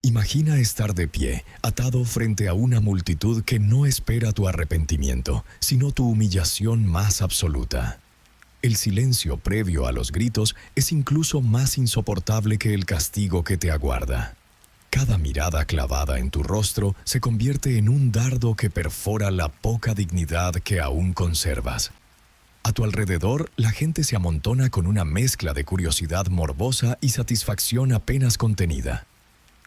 Imagina estar de pie, atado frente a una multitud que no espera tu arrepentimiento, sino tu humillación más absoluta. El silencio previo a los gritos es incluso más insoportable que el castigo que te aguarda. Cada mirada clavada en tu rostro se convierte en un dardo que perfora la poca dignidad que aún conservas. A tu alrededor, la gente se amontona con una mezcla de curiosidad morbosa y satisfacción apenas contenida.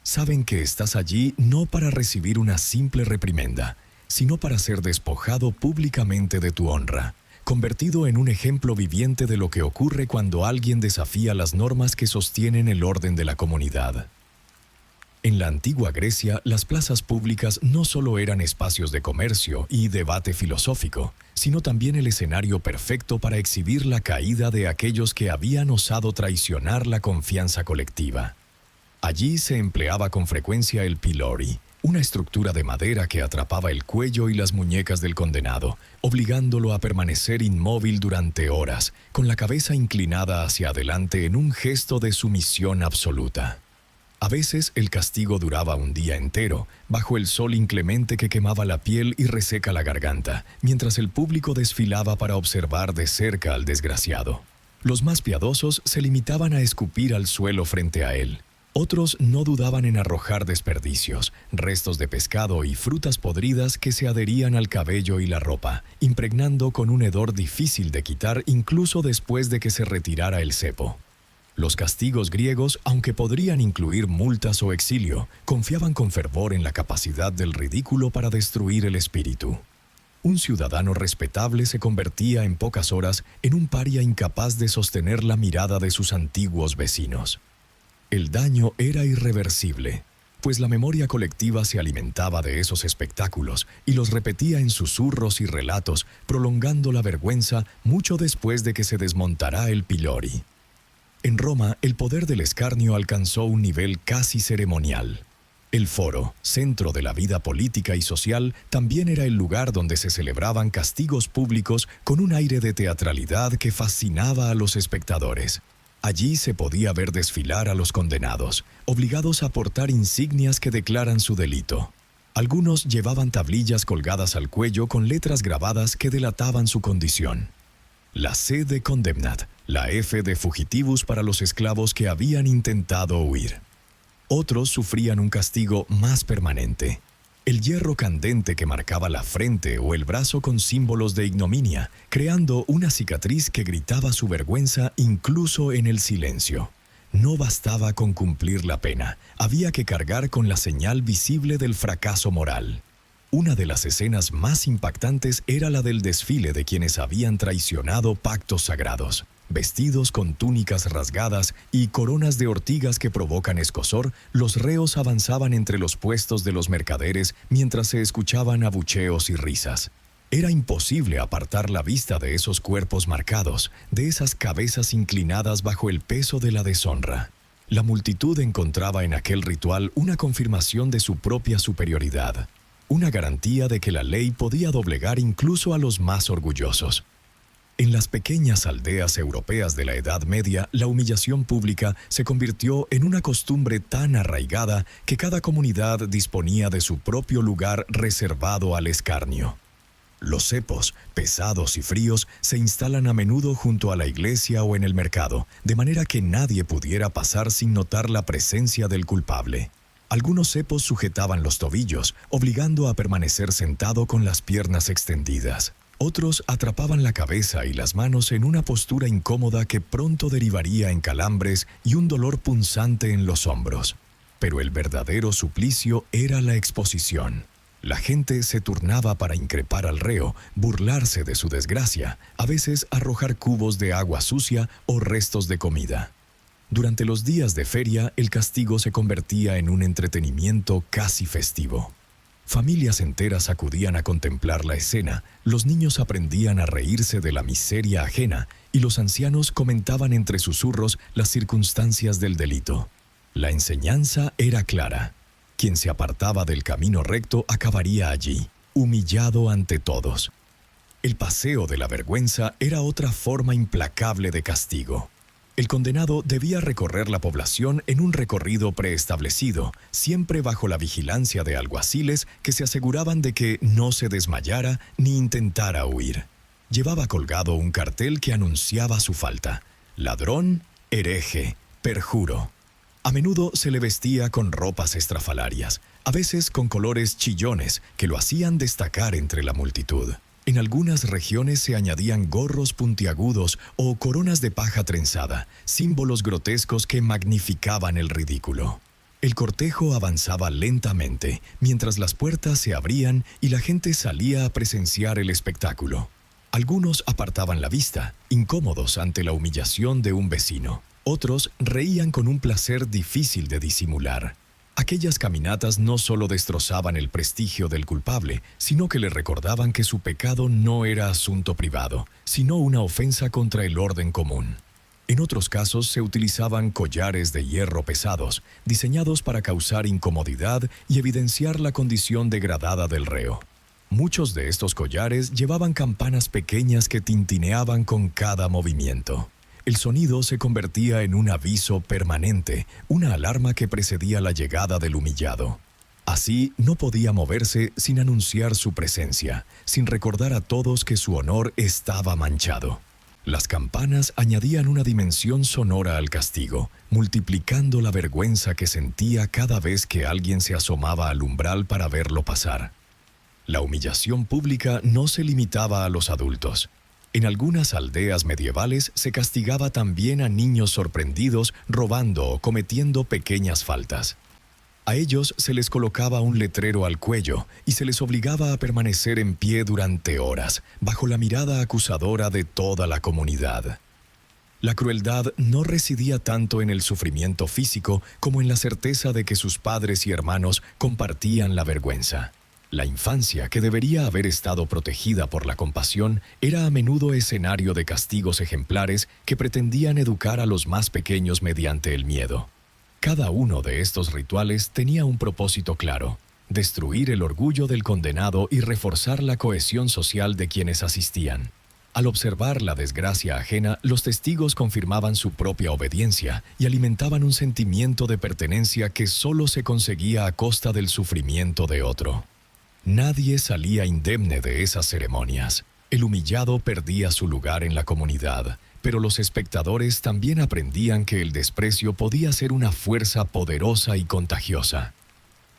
Saben que estás allí no para recibir una simple reprimenda, sino para ser despojado públicamente de tu honra, convertido en un ejemplo viviente de lo que ocurre cuando alguien desafía las normas que sostienen el orden de la comunidad. En la antigua Grecia, las plazas públicas no solo eran espacios de comercio y debate filosófico, sino también el escenario perfecto para exhibir la caída de aquellos que habían osado traicionar la confianza colectiva. Allí se empleaba con frecuencia el pilori, una estructura de madera que atrapaba el cuello y las muñecas del condenado, obligándolo a permanecer inmóvil durante horas, con la cabeza inclinada hacia adelante en un gesto de sumisión absoluta. A veces el castigo duraba un día entero, bajo el sol inclemente que quemaba la piel y reseca la garganta, mientras el público desfilaba para observar de cerca al desgraciado. Los más piadosos se limitaban a escupir al suelo frente a él. Otros no dudaban en arrojar desperdicios, restos de pescado y frutas podridas que se adherían al cabello y la ropa, impregnando con un hedor difícil de quitar incluso después de que se retirara el cepo. Los castigos griegos, aunque podrían incluir multas o exilio, confiaban con fervor en la capacidad del ridículo para destruir el espíritu. Un ciudadano respetable se convertía en pocas horas en un paria incapaz de sostener la mirada de sus antiguos vecinos. El daño era irreversible, pues la memoria colectiva se alimentaba de esos espectáculos y los repetía en susurros y relatos, prolongando la vergüenza mucho después de que se desmontara el pilori. En Roma, el poder del escarnio alcanzó un nivel casi ceremonial. El foro, centro de la vida política y social, también era el lugar donde se celebraban castigos públicos con un aire de teatralidad que fascinaba a los espectadores. Allí se podía ver desfilar a los condenados, obligados a portar insignias que declaran su delito. Algunos llevaban tablillas colgadas al cuello con letras grabadas que delataban su condición. La C de condemnat, la F de fugitivus para los esclavos que habían intentado huir. Otros sufrían un castigo más permanente. El hierro candente que marcaba la frente o el brazo con símbolos de ignominia, creando una cicatriz que gritaba su vergüenza incluso en el silencio. No bastaba con cumplir la pena, había que cargar con la señal visible del fracaso moral. Una de las escenas más impactantes era la del desfile de quienes habían traicionado pactos sagrados. Vestidos con túnicas rasgadas y coronas de ortigas que provocan escozor, los reos avanzaban entre los puestos de los mercaderes mientras se escuchaban abucheos y risas. Era imposible apartar la vista de esos cuerpos marcados, de esas cabezas inclinadas bajo el peso de la deshonra. La multitud encontraba en aquel ritual una confirmación de su propia superioridad, una garantía de que la ley podía doblegar incluso a los más orgullosos. En las pequeñas aldeas europeas de la Edad Media, la humillación pública se convirtió en una costumbre tan arraigada que cada comunidad disponía de su propio lugar reservado al escarnio. Los cepos, pesados y fríos, se instalan a menudo junto a la iglesia o en el mercado, de manera que nadie pudiera pasar sin notar la presencia del culpable. Algunos cepos sujetaban los tobillos, obligando a permanecer sentado con las piernas extendidas. Otros atrapaban la cabeza y las manos en una postura incómoda que pronto derivaría en calambres y un dolor punzante en los hombros. Pero el verdadero suplicio era la exposición. La gente se turnaba para increpar al reo, burlarse de su desgracia, a veces arrojar cubos de agua sucia o restos de comida. Durante los días de feria, el castigo se convertía en un entretenimiento casi festivo. Familias enteras acudían a contemplar la escena, los niños aprendían a reírse de la miseria ajena y los ancianos comentaban entre susurros las circunstancias del delito. La enseñanza era clara. Quien se apartaba del camino recto acabaría allí, humillado ante todos. El paseo de la vergüenza era otra forma implacable de castigo. El condenado debía recorrer la población en un recorrido preestablecido, siempre bajo la vigilancia de alguaciles que se aseguraban de que no se desmayara ni intentara huir. Llevaba colgado un cartel que anunciaba su falta: ladrón, hereje, perjuro. A menudo se le vestía con ropas estrafalarias, a veces con colores chillones que lo hacían destacar entre la multitud. En algunas regiones se añadían gorros puntiagudos o coronas de paja trenzada, símbolos grotescos que magnificaban el ridículo. El cortejo avanzaba lentamente, mientras las puertas se abrían y la gente salía a presenciar el espectáculo. Algunos apartaban la vista, incómodos ante la humillación de un vecino. Otros reían con un placer difícil de disimular. Aquellas caminatas no solo destrozaban el prestigio del culpable, sino que le recordaban que su pecado no era asunto privado, sino una ofensa contra el orden común. En otros casos se utilizaban collares de hierro pesados, diseñados para causar incomodidad y evidenciar la condición degradada del reo. Muchos de estos collares llevaban campanas pequeñas que tintineaban con cada movimiento. El sonido se convertía en un aviso permanente, una alarma que precedía la llegada del humillado. Así, no podía moverse sin anunciar su presencia, sin recordar a todos que su honor estaba manchado. Las campanas añadían una dimensión sonora al castigo, multiplicando la vergüenza que sentía cada vez que alguien se asomaba al umbral para verlo pasar. La humillación pública no se limitaba a los adultos. En algunas aldeas medievales se castigaba también a niños sorprendidos robando o cometiendo pequeñas faltas. A ellos se les colocaba un letrero al cuello y se les obligaba a permanecer en pie durante horas, bajo la mirada acusadora de toda la comunidad. La crueldad no residía tanto en el sufrimiento físico como en la certeza de que sus padres y hermanos compartían la vergüenza. La infancia, que debería haber estado protegida por la compasión, era a menudo escenario de castigos ejemplares que pretendían educar a los más pequeños mediante el miedo. Cada uno de estos rituales tenía un propósito claro: destruir el orgullo del condenado y reforzar la cohesión social de quienes asistían. Al observar la desgracia ajena, los testigos confirmaban su propia obediencia y alimentaban un sentimiento de pertenencia que solo se conseguía a costa del sufrimiento de otro. Nadie salía indemne de esas ceremonias. El humillado perdía su lugar en la comunidad, pero los espectadores también aprendían que el desprecio podía ser una fuerza poderosa y contagiosa.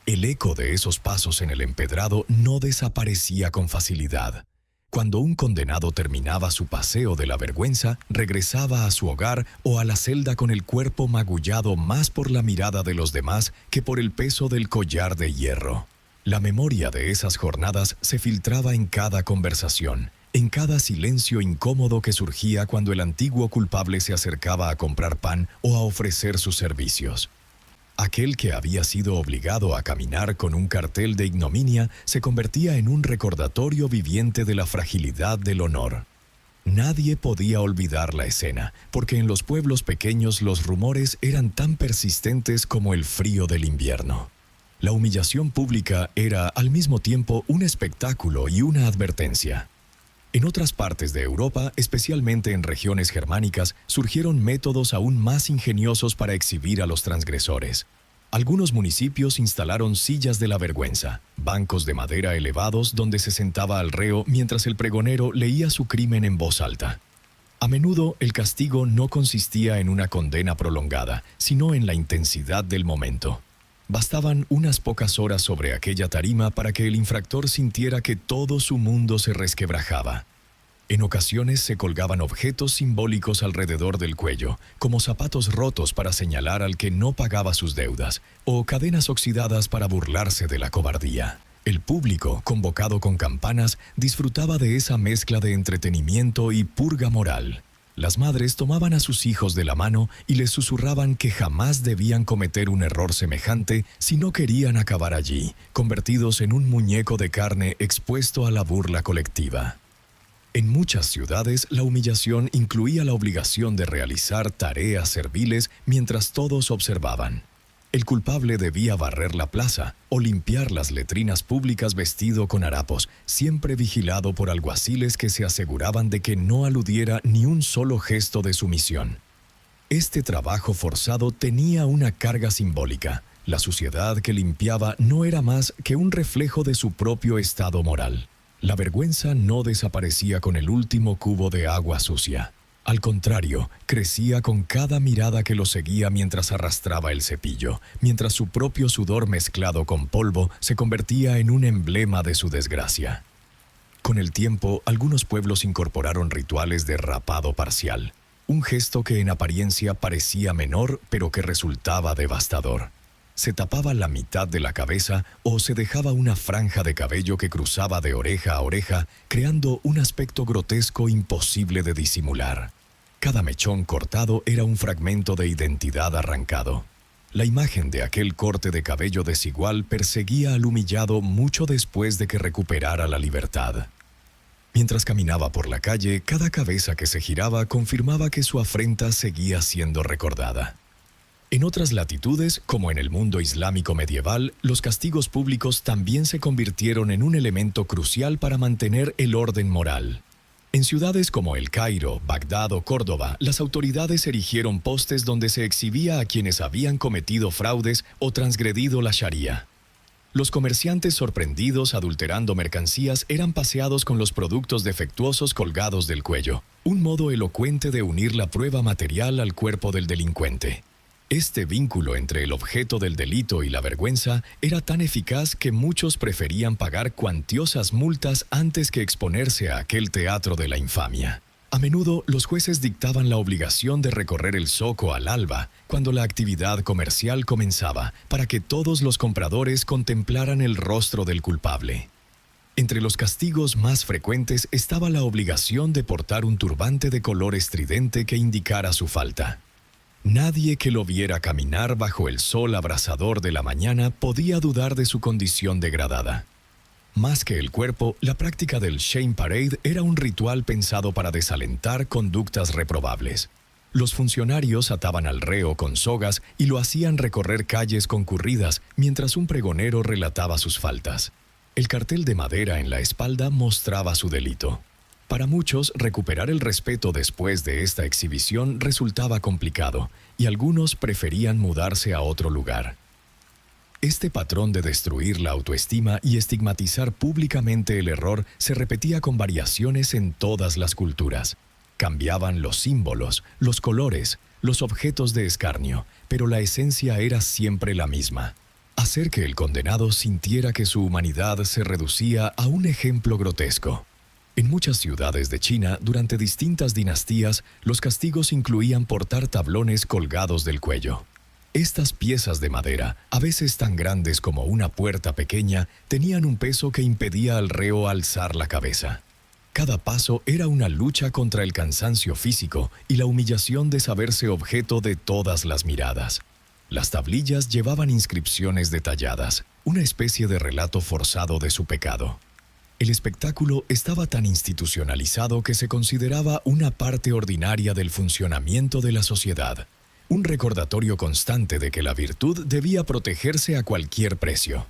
El eco de esos pasos en el empedrado no desaparecía con facilidad. Cuando un condenado terminaba su paseo de la vergüenza, regresaba a su hogar o a la celda con el cuerpo magullado más por la mirada de los demás que por el peso del collar de hierro. La memoria de esas jornadas se filtraba en cada conversación, en cada silencio incómodo que surgía cuando el antiguo culpable se acercaba a comprar pan o a ofrecer sus servicios. Aquel que había sido obligado a caminar con un cartel de ignominia se convertía en un recordatorio viviente de la fragilidad del honor. Nadie podía olvidar la escena, porque en los pueblos pequeños los rumores eran tan persistentes como el frío del invierno. La humillación pública era, al mismo tiempo, un espectáculo y una advertencia. En otras partes de Europa, especialmente en regiones germánicas, surgieron métodos aún más ingeniosos para exhibir a los transgresores. Algunos municipios instalaron sillas de la vergüenza, bancos de madera elevados donde se sentaba al reo mientras el pregonero leía su crimen en voz alta. A menudo el castigo no consistía en una condena prolongada, sino en la intensidad del momento. Bastaban unas pocas horas sobre aquella tarima para que el infractor sintiera que todo su mundo se resquebrajaba. En ocasiones se colgaban objetos simbólicos alrededor del cuello, como zapatos rotos para señalar al que no pagaba sus deudas, o cadenas oxidadas para burlarse de la cobardía. El público, convocado con campanas, disfrutaba de esa mezcla de entretenimiento y purga moral. Las madres tomaban a sus hijos de la mano y les susurraban que jamás debían cometer un error semejante si no querían acabar allí, convertidos en un muñeco de carne expuesto a la burla colectiva. En muchas ciudades, la humillación incluía la obligación de realizar tareas serviles mientras todos observaban. El culpable debía barrer la plaza o limpiar las letrinas públicas vestido con harapos, siempre vigilado por alguaciles que se aseguraban de que no aludiera ni un solo gesto de sumisión. Este trabajo forzado tenía una carga simbólica. La suciedad que limpiaba no era más que un reflejo de su propio estado moral. La vergüenza no desaparecía con el último cubo de agua sucia. Al contrario, crecía con cada mirada que lo seguía mientras arrastraba el cepillo, mientras su propio sudor mezclado con polvo se convertía en un emblema de su desgracia. Con el tiempo, algunos pueblos incorporaron rituales de rapado parcial, un gesto que en apariencia parecía menor, pero que resultaba devastador. Se tapaba la mitad de la cabeza o se dejaba una franja de cabello que cruzaba de oreja a oreja, creando un aspecto grotesco imposible de disimular. Cada mechón cortado era un fragmento de identidad arrancado. La imagen de aquel corte de cabello desigual perseguía al humillado mucho después de que recuperara la libertad. Mientras caminaba por la calle, cada cabeza que se giraba confirmaba que su afrenta seguía siendo recordada. En otras latitudes, como en el mundo islámico medieval, los castigos públicos también se convirtieron en un elemento crucial para mantener el orden moral. En ciudades como El Cairo, Bagdad o Córdoba, las autoridades erigieron postes donde se exhibía a quienes habían cometido fraudes o transgredido la Sharía. Los comerciantes sorprendidos adulterando mercancías eran paseados con los productos defectuosos colgados del cuello, un modo elocuente de unir la prueba material al cuerpo del delincuente. Este vínculo entre el objeto del delito y la vergüenza era tan eficaz que muchos preferían pagar cuantiosas multas antes que exponerse a aquel teatro de la infamia. A menudo, los jueces dictaban la obligación de recorrer el zoco al alba, cuando la actividad comercial comenzaba, para que todos los compradores contemplaran el rostro del culpable. Entre los castigos más frecuentes estaba la obligación de portar un turbante de color estridente que indicara su falta. Nadie que lo viera caminar bajo el sol abrasador de la mañana podía dudar de su condición degradada. Más que el cuerpo, la práctica del Shame Parade era un ritual pensado para desalentar conductas reprobables. Los funcionarios ataban al reo con sogas y lo hacían recorrer calles concurridas mientras un pregonero relataba sus faltas. El cartel de madera en la espalda mostraba su delito. Para muchos, recuperar el respeto después de esta exhibición resultaba complicado, y algunos preferían mudarse a otro lugar. Este patrón de destruir la autoestima y estigmatizar públicamente el error se repetía con variaciones en todas las culturas. Cambiaban los símbolos, los colores, los objetos de escarnio, pero la esencia era siempre la misma: hacer que el condenado sintiera que su humanidad se reducía a un ejemplo grotesco. En muchas ciudades de China, durante distintas dinastías, los castigos incluían portar tablones colgados del cuello. Estas piezas de madera, a veces tan grandes como una puerta pequeña, tenían un peso que impedía al reo alzar la cabeza. Cada paso era una lucha contra el cansancio físico y la humillación de saberse objeto de todas las miradas. Las tablillas llevaban inscripciones detalladas, una especie de relato forzado de su pecado. El espectáculo estaba tan institucionalizado que se consideraba una parte ordinaria del funcionamiento de la sociedad, un recordatorio constante de que la virtud debía protegerse a cualquier precio.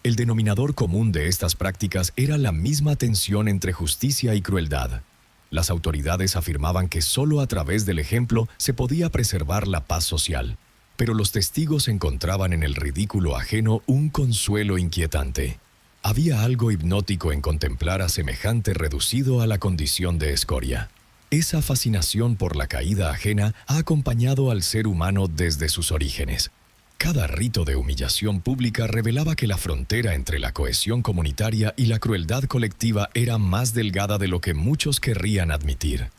El denominador común de estas prácticas era la misma tensión entre justicia y crueldad. Las autoridades afirmaban que solo a través del ejemplo se podía preservar la paz social, pero los testigos encontraban en el ridículo ajeno un consuelo inquietante. Había algo hipnótico en contemplar a semejante reducido a la condición de escoria. Esa fascinación por la caída ajena ha acompañado al ser humano desde sus orígenes. Cada rito de humillación pública revelaba que la frontera entre la cohesión comunitaria y la crueldad colectiva era más delgada de lo que muchos querrían admitir.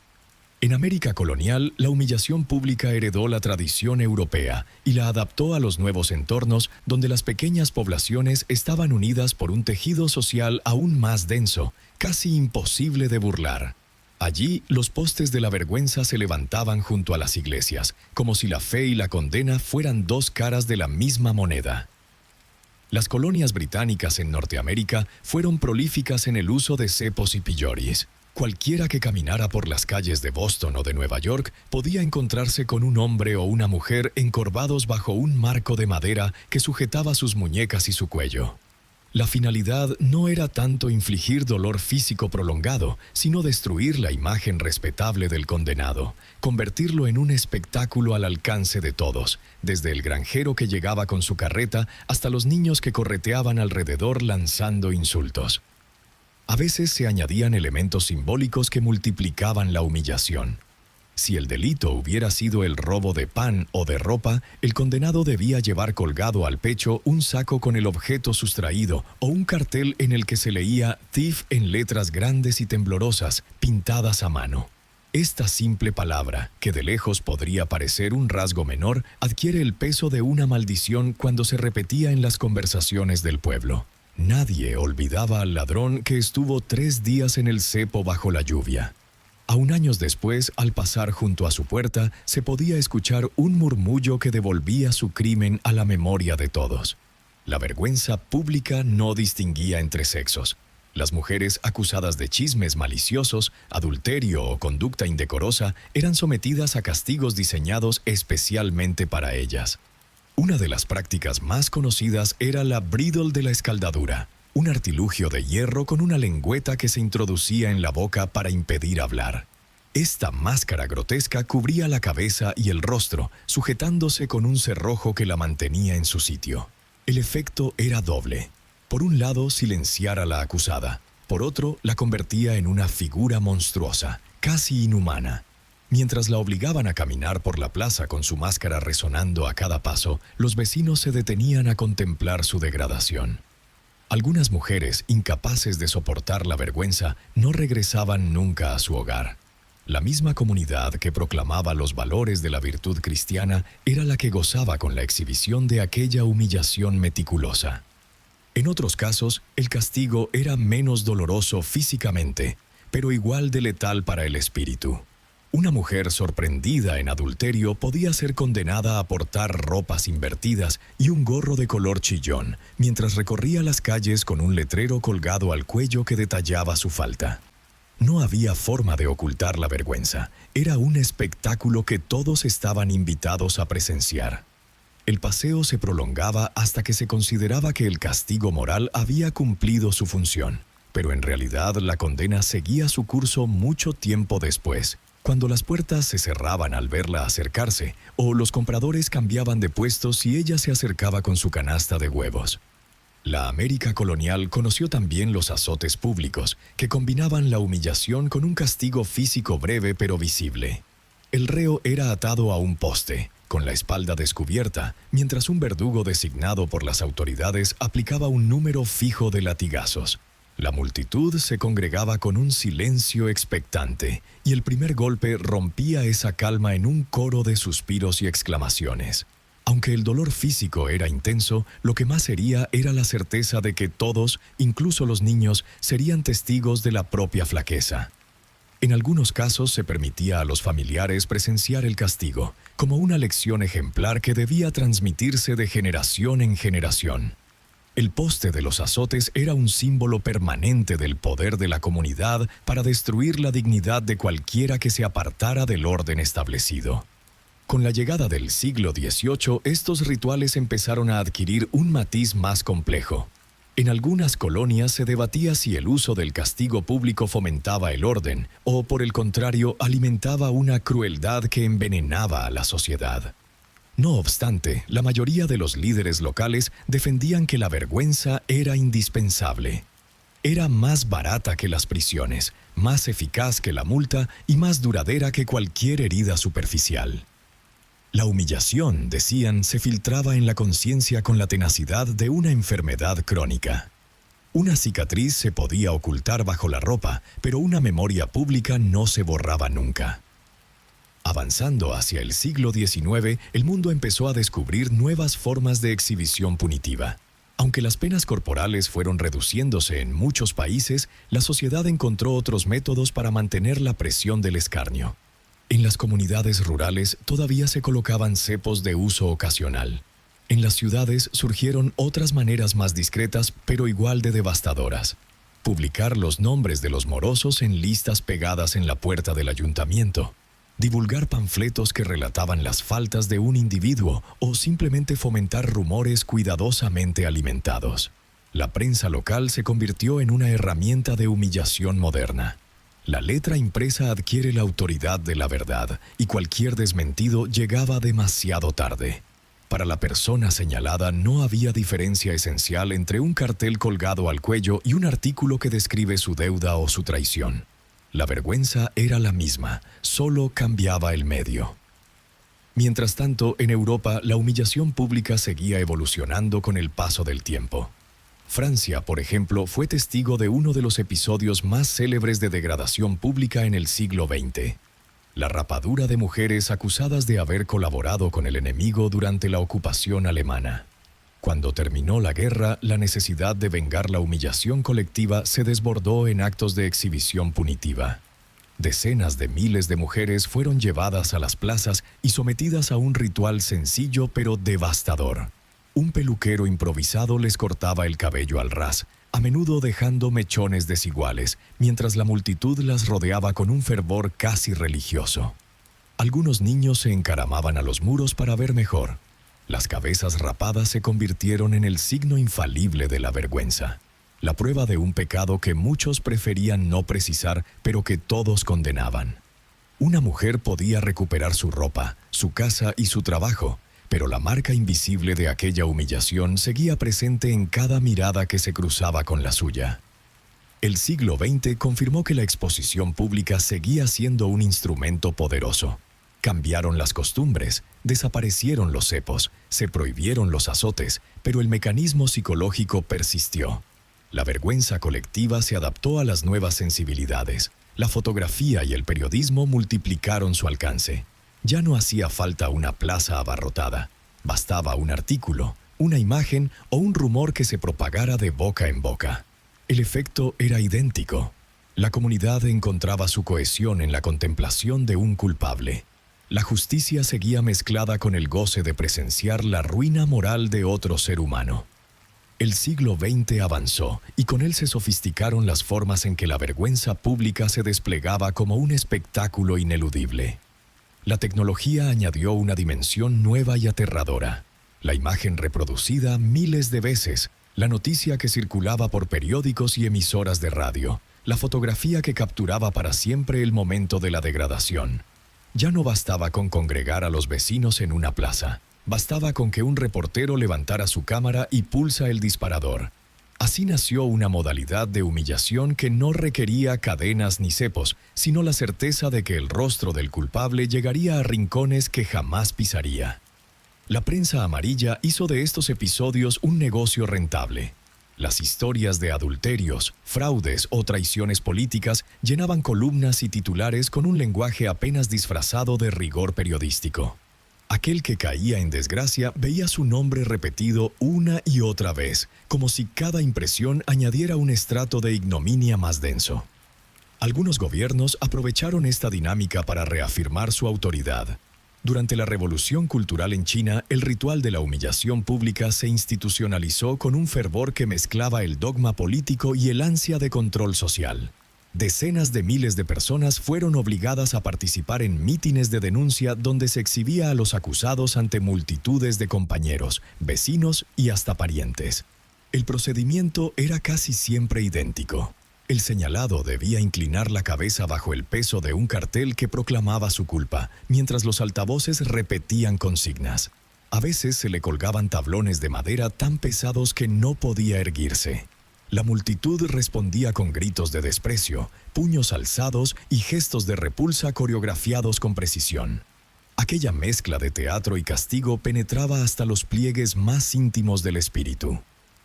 En América colonial, la humillación pública heredó la tradición europea y la adaptó a los nuevos entornos donde las pequeñas poblaciones estaban unidas por un tejido social aún más denso, casi imposible de burlar. Allí, los postes de la vergüenza se levantaban junto a las iglesias, como si la fe y la condena fueran dos caras de la misma moneda. Las colonias británicas en Norteamérica fueron prolíficas en el uso de cepos y pilloris. Cualquiera que caminara por las calles de Boston o de Nueva York podía encontrarse con un hombre o una mujer encorvados bajo un marco de madera que sujetaba sus muñecas y su cuello. La finalidad no era tanto infligir dolor físico prolongado, sino destruir la imagen respetable del condenado, convertirlo en un espectáculo al alcance de todos, desde el granjero que llegaba con su carreta hasta los niños que correteaban alrededor lanzando insultos. A veces se añadían elementos simbólicos que multiplicaban la humillación. Si el delito hubiera sido el robo de pan o de ropa, el condenado debía llevar colgado al pecho un saco con el objeto sustraído o un cartel en el que se leía "Thief" en letras grandes y temblorosas, pintadas a mano. Esta simple palabra, que de lejos podría parecer un rasgo menor, adquiere el peso de una maldición cuando se repetía en las conversaciones del pueblo. Nadie olvidaba al ladrón que estuvo 3 días en el cepo bajo la lluvia. Aún años después, al pasar junto a su puerta, se podía escuchar un murmullo que devolvía su crimen a la memoria de todos. La vergüenza pública no distinguía entre sexos. Las mujeres acusadas de chismes maliciosos, adulterio o conducta indecorosa eran sometidas a castigos diseñados especialmente para ellas. Una de las prácticas más conocidas era la bridle de la escaldadura, un artilugio de hierro con una lengüeta que se introducía en la boca para impedir hablar. Esta máscara grotesca cubría la cabeza y el rostro, sujetándose con un cerrojo que la mantenía en su sitio. El efecto era doble. Por un lado, silenciar a la acusada. Por otro, la convertía en una figura monstruosa, casi inhumana. Mientras la obligaban a caminar por la plaza con su máscara resonando a cada paso, los vecinos se detenían a contemplar su degradación. Algunas mujeres, incapaces de soportar la vergüenza, no regresaban nunca a su hogar. La misma comunidad que proclamaba los valores de la virtud cristiana era la que gozaba con la exhibición de aquella humillación meticulosa. En otros casos, el castigo era menos doloroso físicamente, pero igual de letal para el espíritu. Una mujer sorprendida en adulterio podía ser condenada a portar ropas invertidas y un gorro de color chillón, mientras recorría las calles con un letrero colgado al cuello que detallaba su falta. No había forma de ocultar la vergüenza. Era un espectáculo que todos estaban invitados a presenciar. El paseo se prolongaba hasta que se consideraba que el castigo moral había cumplido su función, pero en realidad la condena seguía su curso mucho tiempo después, cuando las puertas se cerraban al verla acercarse, o los compradores cambiaban de puesto si ella se acercaba con su canasta de huevos. La América colonial conoció también los azotes públicos, que combinaban la humillación con un castigo físico breve pero visible. El reo era atado a un poste, con la espalda descubierta, mientras un verdugo designado por las autoridades aplicaba un número fijo de latigazos. La multitud se congregaba con un silencio expectante, y el primer golpe rompía esa calma en un coro de suspiros y exclamaciones. Aunque el dolor físico era intenso, lo que más hería era la certeza de que todos, incluso los niños, serían testigos de la propia flaqueza. En algunos casos se permitía a los familiares presenciar el castigo, como una lección ejemplar que debía transmitirse de generación en generación. El poste de los azotes era un símbolo permanente del poder de la comunidad para destruir la dignidad de cualquiera que se apartara del orden establecido. Con la llegada del siglo XVIII, estos rituales empezaron a adquirir un matiz más complejo. En algunas colonias se debatía si el uso del castigo público fomentaba el orden o, por el contrario, alimentaba una crueldad que envenenaba a la sociedad. No obstante, la mayoría de los líderes locales defendían que la vergüenza era indispensable. Era más barata que las prisiones, más eficaz que la multa y más duradera que cualquier herida superficial. La humillación, decían, se filtraba en la conciencia con la tenacidad de una enfermedad crónica. Una cicatriz se podía ocultar bajo la ropa, pero una memoria pública no se borraba nunca. Avanzando hacia el siglo XIX, el mundo empezó a descubrir nuevas formas de exhibición punitiva. Aunque las penas corporales fueron reduciéndose en muchos países, la sociedad encontró otros métodos para mantener la presión del escarnio. En las comunidades rurales todavía se colocaban cepos de uso ocasional. En las ciudades surgieron otras maneras más discretas, pero igual de devastadoras. Publicar los nombres de los morosos en listas pegadas en la puerta del ayuntamiento. Divulgar panfletos que relataban las faltas de un individuo o simplemente fomentar rumores cuidadosamente alimentados. La prensa local se convirtió en una herramienta de humillación moderna. La letra impresa adquiere la autoridad de la verdad y cualquier desmentido llegaba demasiado tarde. Para la persona señalada no había diferencia esencial entre un cartel colgado al cuello y un artículo que describe su deuda o su traición. La vergüenza era la misma, solo cambiaba el medio. Mientras tanto, en Europa, la humillación pública seguía evolucionando con el paso del tiempo. Francia, por ejemplo, fue testigo de uno de los episodios más célebres de degradación pública en el siglo XX. La rapadura de mujeres acusadas de haber colaborado con el enemigo durante la ocupación alemana. Cuando terminó la guerra, la necesidad de vengar la humillación colectiva se desbordó en actos de exhibición punitiva. Decenas de miles de mujeres fueron llevadas a las plazas y sometidas a un ritual sencillo pero devastador. Un peluquero improvisado les cortaba el cabello al ras, a menudo dejando mechones desiguales, mientras la multitud las rodeaba con un fervor casi religioso. Algunos niños se encaramaban a los muros para ver mejor. Las cabezas rapadas se convirtieron en el signo infalible de la vergüenza, la prueba de un pecado que muchos preferían no precisar, pero que todos condenaban. Una mujer podía recuperar su ropa, su casa y su trabajo, pero la marca invisible de aquella humillación seguía presente en cada mirada que se cruzaba con la suya. El siglo XX confirmó que la exposición pública seguía siendo un instrumento poderoso. Cambiaron las costumbres, desaparecieron los cepos, se prohibieron los azotes, pero el mecanismo psicológico persistió. La vergüenza colectiva se adaptó a las nuevas sensibilidades. La fotografía y el periodismo multiplicaron su alcance. Ya no hacía falta una plaza abarrotada. Bastaba un artículo, una imagen o un rumor que se propagara de boca en boca. El efecto era idéntico. La comunidad encontraba su cohesión en la contemplación de un culpable. La justicia seguía mezclada con el goce de presenciar la ruina moral de otro ser humano. El siglo XX avanzó y con él se sofisticaron las formas en que la vergüenza pública se desplegaba como un espectáculo ineludible. La tecnología añadió una dimensión nueva y aterradora. La imagen reproducida miles de veces, la noticia que circulaba por periódicos y emisoras de radio, la fotografía que capturaba para siempre el momento de la degradación. Ya no bastaba con congregar a los vecinos en una plaza. Bastaba con que un reportero levantara su cámara y pulsa el disparador. Así nació una modalidad de humillación que no requería cadenas ni cepos, sino la certeza de que el rostro del culpable llegaría a rincones que jamás pisaría. La prensa amarilla hizo de estos episodios un negocio rentable. Las historias de adulterios, fraudes o traiciones políticas llenaban columnas y titulares con un lenguaje apenas disfrazado de rigor periodístico. Aquel que caía en desgracia veía su nombre repetido una y otra vez, como si cada impresión añadiera un estrato de ignominia más denso. Algunos gobiernos aprovecharon esta dinámica para reafirmar su autoridad. Durante la Revolución Cultural en China, el ritual de la humillación pública se institucionalizó con un fervor que mezclaba el dogma político y el ansia de control social. Decenas de miles de personas fueron obligadas a participar en mítines de denuncia donde se exhibía a los acusados ante multitudes de compañeros, vecinos y hasta parientes. El procedimiento era casi siempre idéntico. El señalado debía inclinar la cabeza bajo el peso de un cartel que proclamaba su culpa, mientras los altavoces repetían consignas. A veces se le colgaban tablones de madera tan pesados que no podía erguirse. La multitud respondía con gritos de desprecio, puños alzados y gestos de repulsa coreografiados con precisión. Aquella mezcla de teatro y castigo penetraba hasta los pliegues más íntimos del espíritu.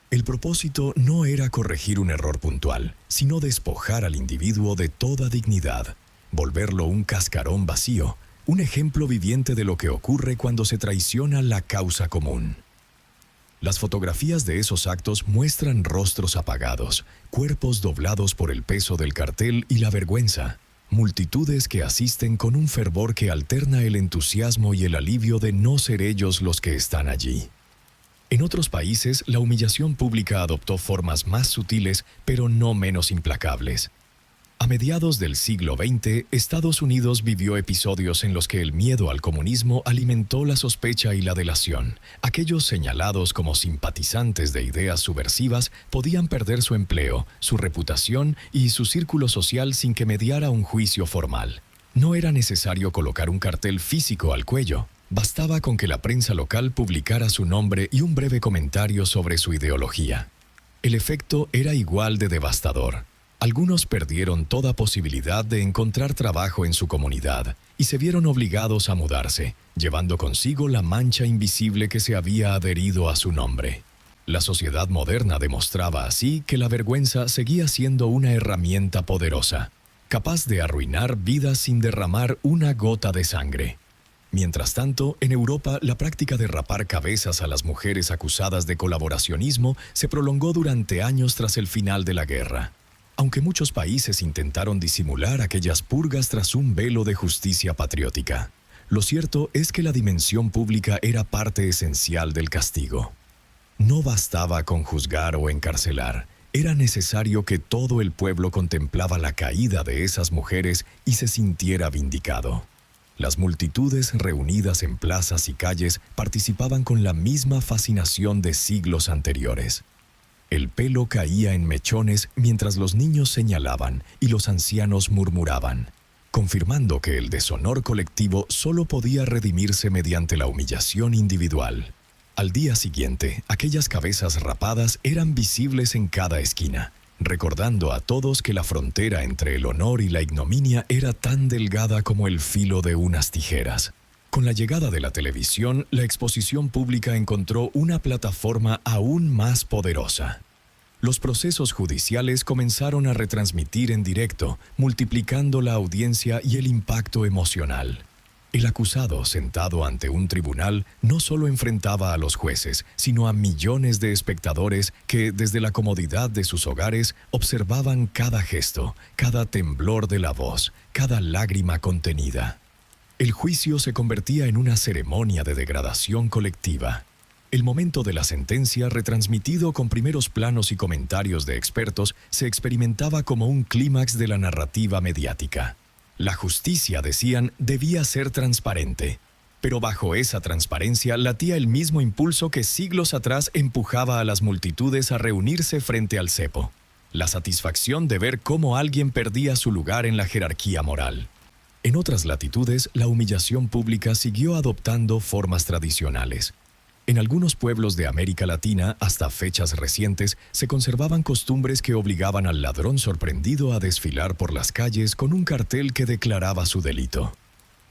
El propósito no era corregir un error puntual, sino despojar al individuo de toda dignidad, volverlo un cascarón vacío, un ejemplo viviente de lo que ocurre cuando se traiciona la causa común. Las fotografías de esos actos muestran rostros apagados, cuerpos doblados por el peso del cartel y la vergüenza, multitudes que asisten con un fervor que alterna el entusiasmo y el alivio de no ser ellos los que están allí. En otros países, la humillación pública adoptó formas más sutiles, pero no menos implacables. A mediados del siglo XX, Estados Unidos vivió episodios en los que el miedo al comunismo alimentó la sospecha y la delación. Aquellos señalados como simpatizantes de ideas subversivas podían perder su empleo, su reputación y su círculo social sin que mediara un juicio formal. No era necesario colocar un cartel físico al cuello. Bastaba con que la prensa local publicara su nombre y un breve comentario sobre su ideología. El efecto era igual de devastador. Algunos perdieron toda posibilidad de encontrar trabajo en su comunidad y se vieron obligados a mudarse, llevando consigo la mancha invisible que se había adherido a su nombre. La sociedad moderna demostraba así que la vergüenza seguía siendo una herramienta poderosa, capaz de arruinar vidas sin derramar una gota de sangre. Mientras tanto, en Europa, la práctica de rapar cabezas a las mujeres acusadas de colaboracionismo se prolongó durante años tras el final de la guerra. Aunque muchos países intentaron disimular aquellas purgas tras un velo de justicia patriótica, lo cierto es que la dimensión pública era parte esencial del castigo. No bastaba con juzgar o encarcelar, era necesario que todo el pueblo contemplaba la caída de esas mujeres y se sintiera vindicado. Las multitudes reunidas en plazas y calles participaban con la misma fascinación de siglos anteriores. El pelo caía en mechones mientras los niños señalaban y los ancianos murmuraban, confirmando que el deshonor colectivo solo podía redimirse mediante la humillación individual. Al día siguiente, aquellas cabezas rapadas eran visibles en cada esquina, recordando a todos que la frontera entre el honor y la ignominia era tan delgada como el filo de unas tijeras. Con la llegada de la televisión, la exposición pública encontró una plataforma aún más poderosa. Los procesos judiciales comenzaron a retransmitir en directo, multiplicando la audiencia y el impacto emocional. El acusado, sentado ante un tribunal, no solo enfrentaba a los jueces, sino a millones de espectadores que, desde la comodidad de sus hogares, observaban cada gesto, cada temblor de la voz, cada lágrima contenida. El juicio se convertía en una ceremonia de degradación colectiva. El momento de la sentencia, retransmitido con primeros planos y comentarios de expertos, se experimentaba como un clímax de la narrativa mediática. La justicia, decían, debía ser transparente. Pero bajo esa transparencia latía el mismo impulso que siglos atrás empujaba a las multitudes a reunirse frente al cepo: la satisfacción de ver cómo alguien perdía su lugar en la jerarquía moral. En otras latitudes, la humillación pública siguió adoptando formas tradicionales. En algunos pueblos de América Latina, hasta fechas recientes, se conservaban costumbres que obligaban al ladrón sorprendido a desfilar por las calles con un cartel que declaraba su delito.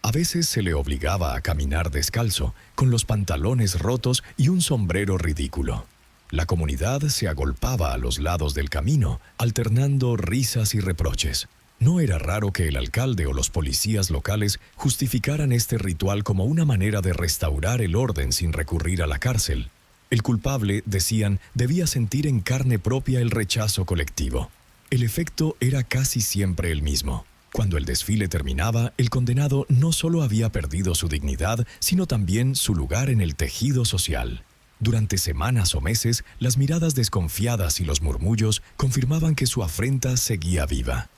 A veces se le obligaba a caminar descalzo, con los pantalones rotos y un sombrero ridículo. La comunidad se agolpaba a los lados del camino, alternando risas y reproches. No era raro que el alcalde o los policías locales justificaran este ritual como una manera de restaurar el orden sin recurrir a la cárcel. El culpable, decían, debía sentir en carne propia el rechazo colectivo. El efecto era casi siempre el mismo. Cuando el desfile terminaba, el condenado no solo había perdido su dignidad, sino también su lugar en el tejido social. Durante semanas o meses, las miradas desconfiadas y los murmullos confirmaban que su afrenta seguía viva.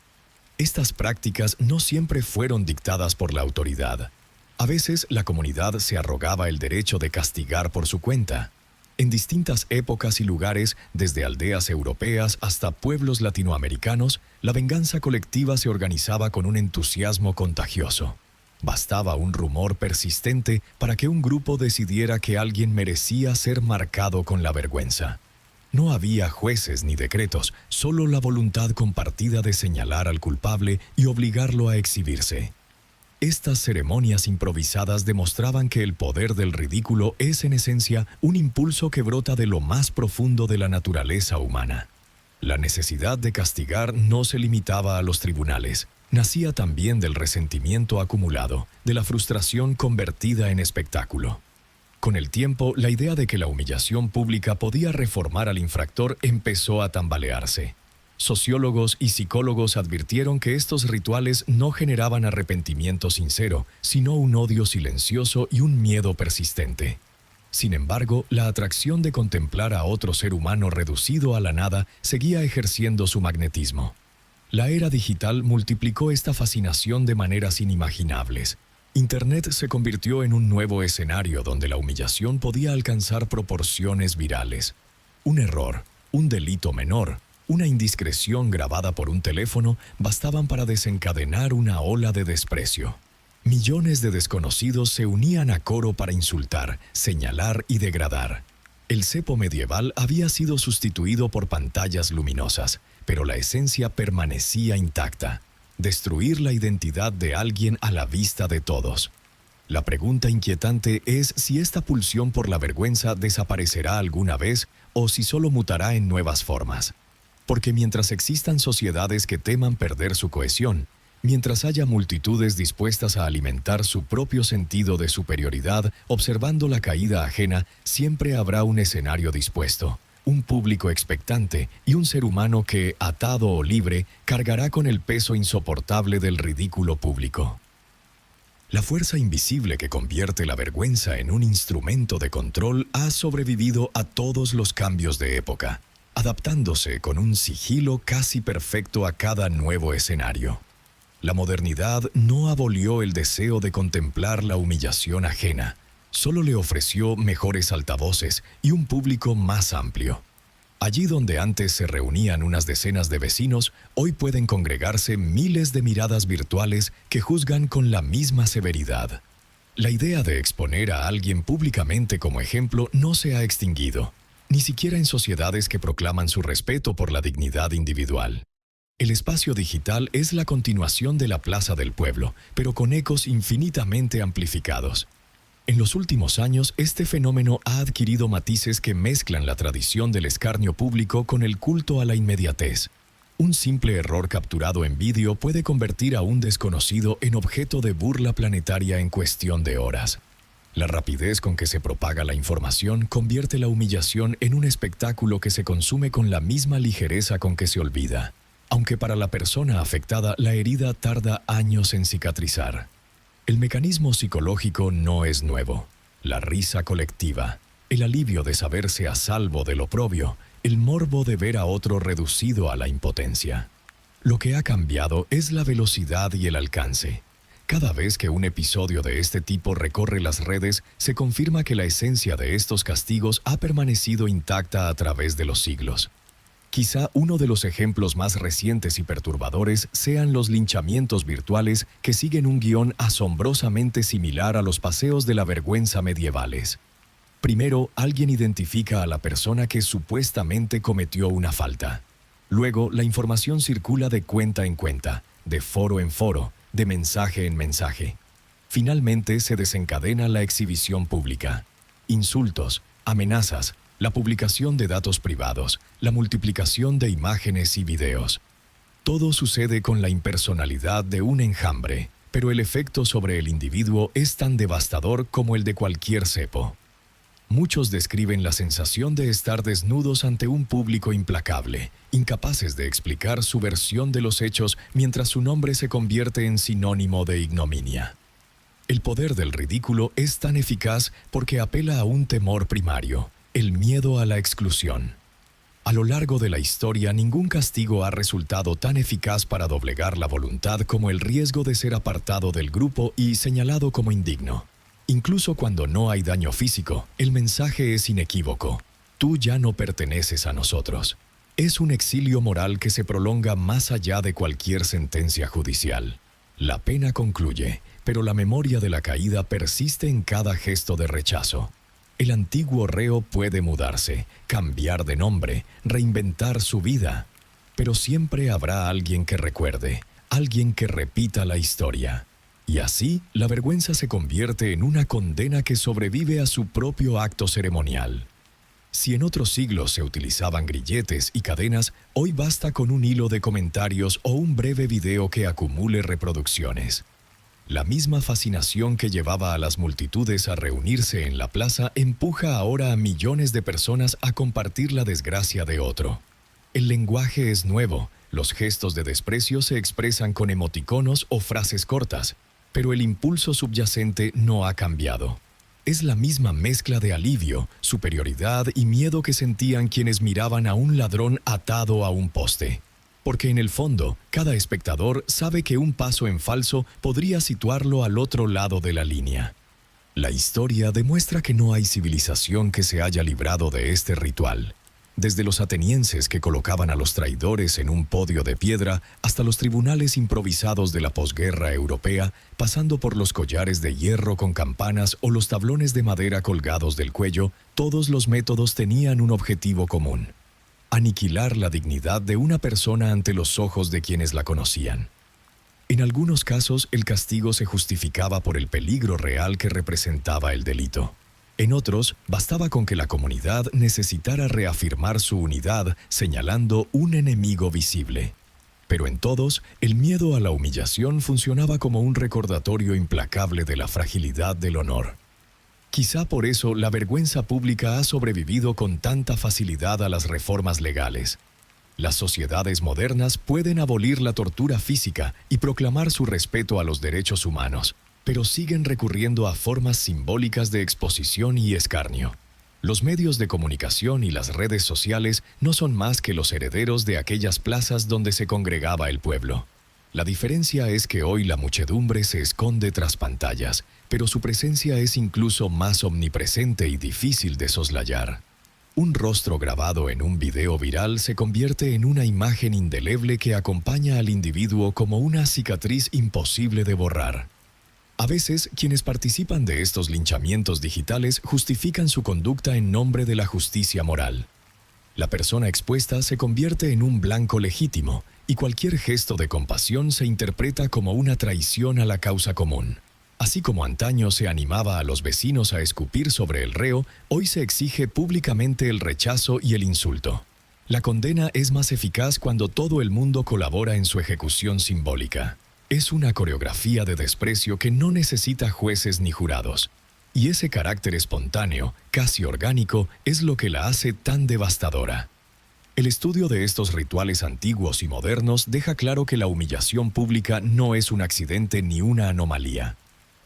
Estas prácticas no siempre fueron dictadas por la autoridad. A veces la comunidad se arrogaba el derecho de castigar por su cuenta. En distintas épocas y lugares, desde aldeas europeas hasta pueblos latinoamericanos, la venganza colectiva se organizaba con un entusiasmo contagioso. Bastaba un rumor persistente para que un grupo decidiera que alguien merecía ser marcado con la vergüenza. No había jueces ni decretos, solo la voluntad compartida de señalar al culpable y obligarlo a exhibirse. Estas ceremonias improvisadas demostraban que el poder del ridículo es en esencia un impulso que brota de lo más profundo de la naturaleza humana. La necesidad de castigar no se limitaba a los tribunales. Nacía también del resentimiento acumulado, de la frustración convertida en espectáculo. Con el tiempo, la idea de que la humillación pública podía reformar al infractor empezó a tambalearse. Sociólogos y psicólogos advirtieron que estos rituales no generaban arrepentimiento sincero, sino un odio silencioso y un miedo persistente. Sin embargo, la atracción de contemplar a otro ser humano reducido a la nada seguía ejerciendo su magnetismo. La era digital multiplicó esta fascinación de maneras inimaginables. Internet se convirtió en un nuevo escenario donde la humillación podía alcanzar proporciones virales. Un error, un delito menor, una indiscreción grabada por un teléfono bastaban para desencadenar una ola de desprecio. Millones de desconocidos se unían a coro para insultar, señalar y degradar. El cepo medieval había sido sustituido por pantallas luminosas, pero la esencia permanecía intacta: destruir la identidad de alguien a la vista de todos. La pregunta inquietante es si esta pulsión por la vergüenza desaparecerá alguna vez o si solo mutará en nuevas formas. Porque mientras existan sociedades que teman perder su cohesión, mientras haya multitudes dispuestas a alimentar su propio sentido de superioridad observando la caída ajena, siempre habrá un escenario dispuesto, un público expectante y un ser humano que, atado o libre, cargará con el peso insoportable del ridículo público. La fuerza invisible que convierte la vergüenza en un instrumento de control ha sobrevivido a todos los cambios de época, adaptándose con un sigilo casi perfecto a cada nuevo escenario. La modernidad no abolió el deseo de contemplar la humillación ajena, solo le ofreció mejores altavoces y un público más amplio. Allí donde antes se reunían unas decenas de vecinos, hoy pueden congregarse miles de miradas virtuales que juzgan con la misma severidad. La idea de exponer a alguien públicamente como ejemplo no se ha extinguido, ni siquiera en sociedades que proclaman su respeto por la dignidad individual. El espacio digital es la continuación de la Plaza del Pueblo, pero con ecos infinitamente amplificados. En los últimos años, este fenómeno ha adquirido matices que mezclan la tradición del escarnio público con el culto a la inmediatez. Un simple error capturado en vídeo puede convertir a un desconocido en objeto de burla planetaria en cuestión de horas. La rapidez con que se propaga la información convierte la humillación en un espectáculo que se consume con la misma ligereza con que se olvida, aunque para la persona afectada la herida tarda años en cicatrizar. El mecanismo psicológico no es nuevo. La risa colectiva, el alivio de saberse a salvo del oprobio, el morbo de ver a otro reducido a la impotencia. Lo que ha cambiado es la velocidad y el alcance. Cada vez que un episodio de este tipo recorre las redes, se confirma que la esencia de estos castigos ha permanecido intacta a través de los siglos. Quizá uno de los ejemplos más recientes y perturbadores sean los linchamientos virtuales que siguen un guión asombrosamente similar a los paseos de la vergüenza medievales. Primero, alguien identifica a la persona que supuestamente cometió una falta. Luego, la información circula de cuenta en cuenta, de foro en foro, de mensaje en mensaje. Finalmente, se desencadena la exhibición pública. Insultos, amenazas, la publicación de datos privados, la multiplicación de imágenes y videos. Todo sucede con la impersonalidad de un enjambre, pero el efecto sobre el individuo es tan devastador como el de cualquier cepo. Muchos describen la sensación de estar desnudos ante un público implacable, incapaces de explicar su versión de los hechos mientras su nombre se convierte en sinónimo de ignominia. El poder del ridículo es tan eficaz porque apela a un temor primario: el miedo a la exclusión. A lo largo de la historia, ningún castigo ha resultado tan eficaz para doblegar la voluntad como el riesgo de ser apartado del grupo y señalado como indigno. Incluso cuando no hay daño físico, el mensaje es inequívoco: tú ya no perteneces a nosotros. Es un exilio moral que se prolonga más allá de cualquier sentencia judicial. La pena concluye, pero la memoria de la caída persiste en cada gesto de rechazo. El antiguo reo puede mudarse, cambiar de nombre, reinventar su vida, pero siempre habrá alguien que recuerde, alguien que repita la historia. Y así, la vergüenza se convierte en una condena que sobrevive a su propio acto ceremonial. Si en otros siglos se utilizaban grilletes y cadenas, hoy basta con un hilo de comentarios o un breve video que acumule reproducciones. La misma fascinación que llevaba a las multitudes a reunirse en la plaza empuja ahora a millones de personas a compartir la desgracia de otro. El lenguaje es nuevo, los gestos de desprecio se expresan con emoticonos o frases cortas, pero el impulso subyacente no ha cambiado. Es la misma mezcla de alivio, superioridad y miedo que sentían quienes miraban a un ladrón atado a un poste. porque en el fondo, cada espectador sabe que un paso en falso podría situarlo al otro lado de la línea. La historia demuestra que no hay civilización que se haya librado de este ritual. Desde los atenienses que colocaban a los traidores en un podio de piedra hasta los tribunales improvisados de la posguerra europea, pasando por los collares de hierro con campanas o los tablones de madera colgados del cuello, todos los métodos tenían un objetivo común: aniquilar la dignidad de una persona ante los ojos de quienes la conocían. En algunos casos, el castigo se justificaba por el peligro real que representaba el delito. En otros, bastaba con que la comunidad necesitara reafirmar su unidad señalando un enemigo visible. Pero en todos, el miedo a la humillación funcionaba como un recordatorio implacable de la fragilidad del honor. Quizá por eso la vergüenza pública ha sobrevivido con tanta facilidad a las reformas legales. Las sociedades modernas pueden abolir la tortura física y proclamar su respeto a los derechos humanos, pero siguen recurriendo a formas simbólicas de exposición y escarnio. Los medios de comunicación y las redes sociales no son más que los herederos de aquellas plazas donde se congregaba el pueblo. La diferencia es que hoy la muchedumbre se esconde tras pantallas, pero su presencia es incluso más omnipresente y difícil de soslayar. Un rostro grabado en un video viral se convierte en una imagen indeleble que acompaña al individuo como una cicatriz imposible de borrar. A veces, quienes participan de estos linchamientos digitales justifican su conducta en nombre de la justicia moral. La persona expuesta se convierte en un blanco legítimo, y cualquier gesto de compasión se interpreta como una traición a la causa común. Así como antaño se animaba a los vecinos a escupir sobre el reo, hoy se exige públicamente el rechazo y el insulto. La condena es más eficaz cuando todo el mundo colabora en su ejecución simbólica. Es una coreografía de desprecio que no necesita jueces ni jurados. Y ese carácter espontáneo, casi orgánico, es lo que la hace tan devastadora. El estudio de estos rituales antiguos y modernos deja claro que la humillación pública no es un accidente ni una anomalía.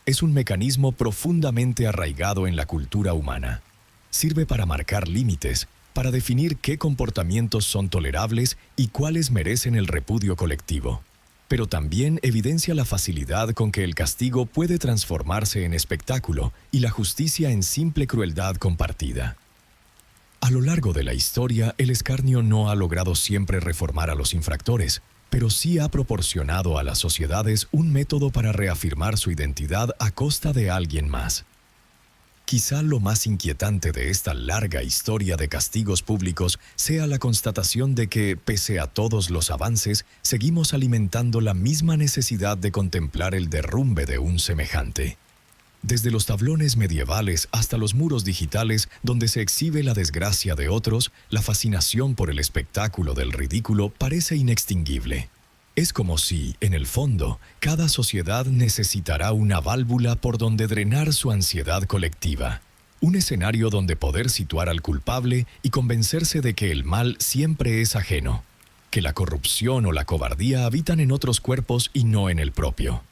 Es un mecanismo profundamente arraigado en la cultura humana. Sirve para marcar límites, para definir qué comportamientos son tolerables y cuáles merecen el repudio colectivo. Pero también evidencia la facilidad con que el castigo puede transformarse en espectáculo y la justicia en simple crueldad compartida. A lo largo de la historia, el escarnio no ha logrado siempre reformar a los infractores, pero sí ha proporcionado a las sociedades un método para reafirmar su identidad a costa de alguien más. Quizá lo más inquietante de esta larga historia de castigos públicos sea la constatación de que, pese a todos los avances, seguimos alimentando la misma necesidad de contemplar el derrumbe de un semejante. Desde los tablones medievales hasta los muros digitales donde se exhibe la desgracia de otros, la fascinación por el espectáculo del ridículo parece inextinguible. Es como si, en el fondo, cada sociedad necesitará una válvula por donde drenar su ansiedad colectiva. Un escenario donde poder situar al culpable y convencerse de que el mal siempre es ajeno, que la corrupción o la cobardía habitan en otros cuerpos y no en el propio.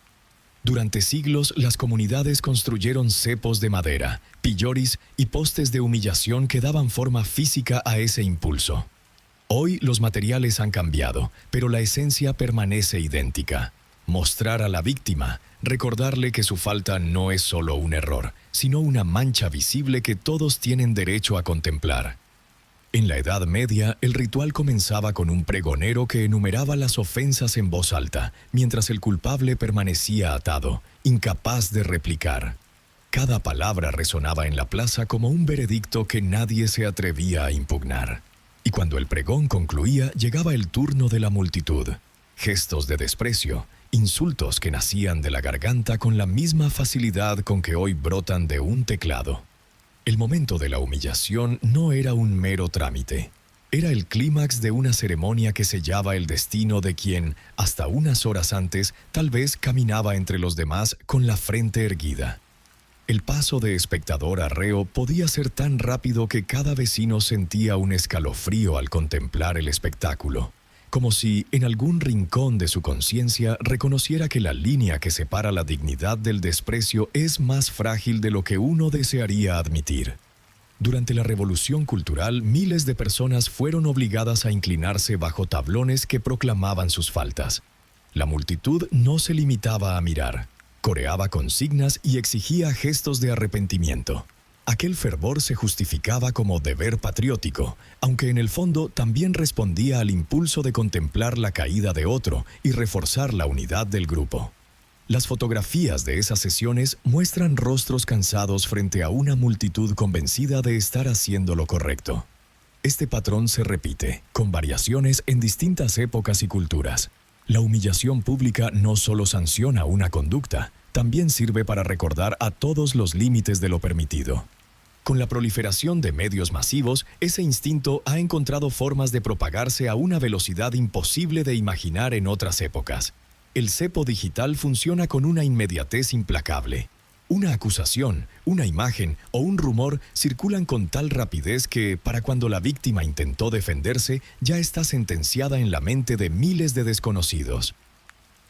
Durante siglos, las comunidades construyeron cepos de madera, pilloris y postes de humillación que daban forma física a ese impulso. Hoy los materiales han cambiado, pero la esencia permanece idéntica. Mostrar a la víctima, recordarle que su falta no es solo un error, sino una mancha visible que todos tienen derecho a contemplar. En la Edad Media, el ritual comenzaba con un pregonero que enumeraba las ofensas en voz alta, mientras el culpable permanecía atado, incapaz de replicar. Cada palabra resonaba en la plaza como un veredicto que nadie se atrevía a impugnar. Y cuando el pregón concluía, llegaba el turno de la multitud. Gestos de desprecio, insultos que nacían de la garganta con la misma facilidad con que hoy brotan de un teclado. El momento de la humillación no era un mero trámite. Era el clímax de una ceremonia que sellaba el destino de quien, hasta unas horas antes, tal vez caminaba entre los demás con la frente erguida. El paso de espectador a reo podía ser tan rápido que cada vecino sentía un escalofrío al contemplar el espectáculo, como si en algún rincón de su conciencia reconociera que la línea que separa la dignidad del desprecio es más frágil de lo que uno desearía admitir. Durante la Revolución Cultural, miles de personas fueron obligadas a inclinarse bajo tablones que proclamaban sus faltas. La multitud no se limitaba a mirar, coreaba consignas y exigía gestos de arrepentimiento. Aquel fervor se justificaba como deber patriótico, aunque en el fondo también respondía al impulso de contemplar la caída de otro y reforzar la unidad del grupo. Las fotografías de esas sesiones muestran rostros cansados frente a una multitud convencida de estar haciendo lo correcto. Este patrón se repite, con variaciones en distintas épocas y culturas. La humillación pública no solo sanciona una conducta, también sirve para recordar a todos los límites de lo permitido. Con la proliferación de medios masivos, ese instinto ha encontrado formas de propagarse a una velocidad imposible de imaginar en otras épocas. El cepo digital funciona con una inmediatez implacable. Una acusación, una imagen o un rumor circulan con tal rapidez que, para cuando la víctima intentó defenderse, ya está sentenciada en la mente de miles de desconocidos.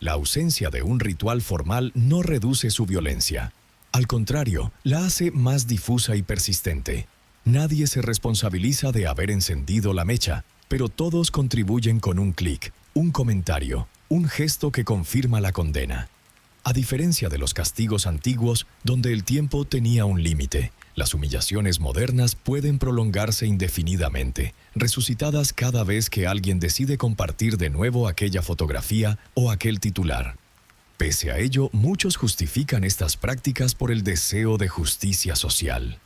La ausencia de un ritual formal no reduce su violencia. Al contrario, la hace más difusa y persistente. Nadie se responsabiliza de haber encendido la mecha, pero todos contribuyen con un clic, un comentario, un gesto que confirma la condena. A diferencia de los castigos antiguos, donde el tiempo tenía un límite, las humillaciones modernas pueden prolongarse indefinidamente, resucitadas cada vez que alguien decide compartir de nuevo aquella fotografía o aquel titular. Pese a ello, muchos justifican estas prácticas por el deseo de justicia social.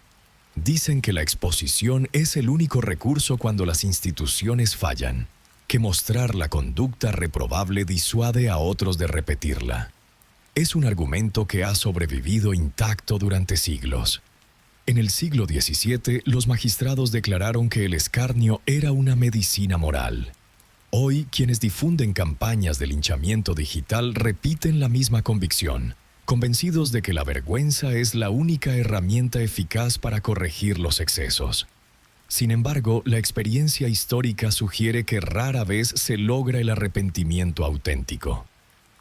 Dicen que la exposición es el único recurso cuando las instituciones fallan, que mostrar la conducta reprobable disuade a otros de repetirla. Es un argumento que ha sobrevivido intacto durante siglos. En el siglo XVII, los magistrados declararon que el escarnio era una medicina moral. Hoy, quienes difunden campañas de linchamiento digital repiten la misma convicción, convencidos de que la vergüenza es la única herramienta eficaz para corregir los excesos. Sin embargo, la experiencia histórica sugiere que rara vez se logra el arrepentimiento auténtico.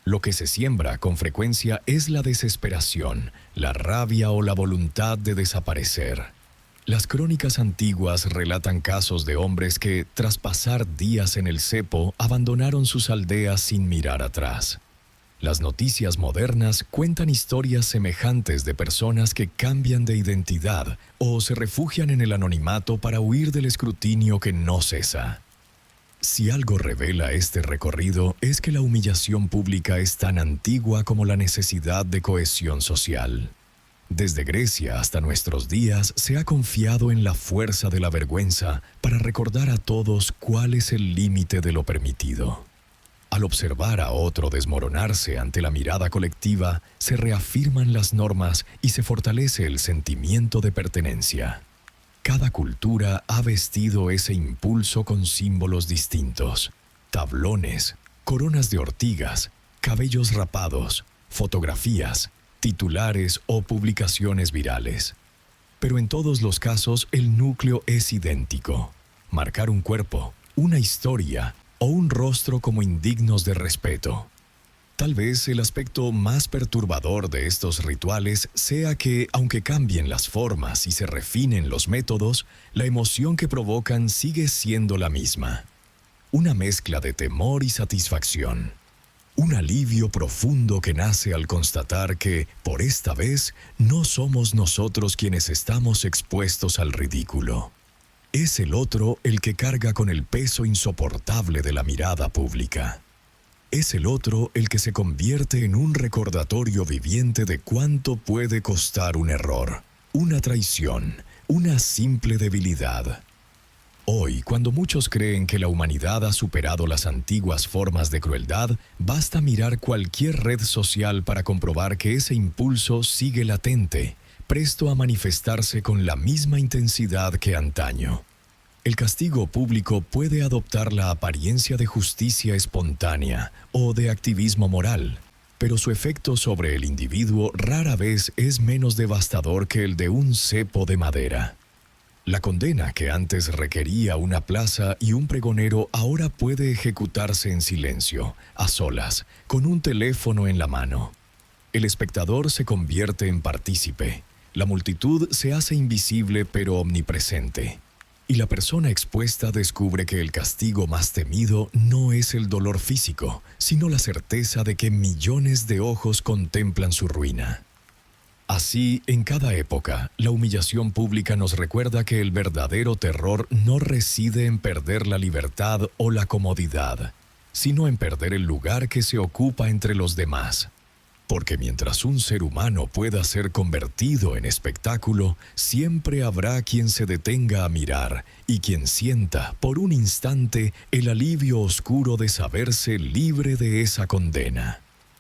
Lo que se siembra con frecuencia es la desesperación, la rabia o la voluntad de desaparecer. Las crónicas antiguas relatan casos de hombres que, tras pasar días en el cepo, abandonaron sus aldeas sin mirar atrás. Las noticias modernas cuentan historias semejantes de personas que cambian de identidad o se refugian en el anonimato para huir del escrutinio que no cesa. Si algo revela este recorrido es que la humillación pública es tan antigua como la necesidad de cohesión social. Desde Grecia hasta nuestros días se ha confiado en la fuerza de la vergüenza para recordar a todos cuál es el límite de lo permitido. Al observar a otro desmoronarse ante la mirada colectiva, se reafirman las normas y se fortalece el sentimiento de pertenencia. Cada cultura ha vestido ese impulso con símbolos distintos: tablones, coronas de ortigas, cabellos rapados, fotografías, titulares o publicaciones virales. Pero en todos los casos el núcleo es idéntico: marcar un cuerpo, una historia o un rostro como indignos de respeto. Tal vez el aspecto más perturbador de estos rituales sea que, aunque cambien las formas y se refinen los métodos, la emoción que provocan sigue siendo la misma. Una mezcla de temor y satisfacción. Un alivio profundo que nace al constatar que, por esta vez, no somos nosotros quienes estamos expuestos al ridículo. Es el otro el que carga con el peso insoportable de la mirada pública. Es el otro el que se convierte en un recordatorio viviente de cuánto puede costar un error, una traición, una simple debilidad. Hoy, cuando muchos creen que la humanidad ha superado las antiguas formas de crueldad, basta mirar cualquier red social para comprobar que ese impulso sigue latente, presto a manifestarse con la misma intensidad que antaño. El castigo público puede adoptar la apariencia de justicia espontánea o de activismo moral, pero su efecto sobre el individuo rara vez es menos devastador que el de un cepo de madera. La condena que antes requería una plaza y un pregonero ahora puede ejecutarse en silencio, a solas, con un teléfono en la mano. El espectador se convierte en partícipe. La multitud se hace invisible pero omnipresente, y la persona expuesta descubre que el castigo más temido no es el dolor físico, sino la certeza de que millones de ojos contemplan su ruina. Así, en cada época, la humillación pública nos recuerda que el verdadero terror no reside en perder la libertad o la comodidad, sino en perder el lugar que se ocupa entre los demás. Porque mientras un ser humano pueda ser convertido en espectáculo, siempre habrá quien se detenga a mirar y quien sienta por un instante el alivio oscuro de saberse libre de esa condena.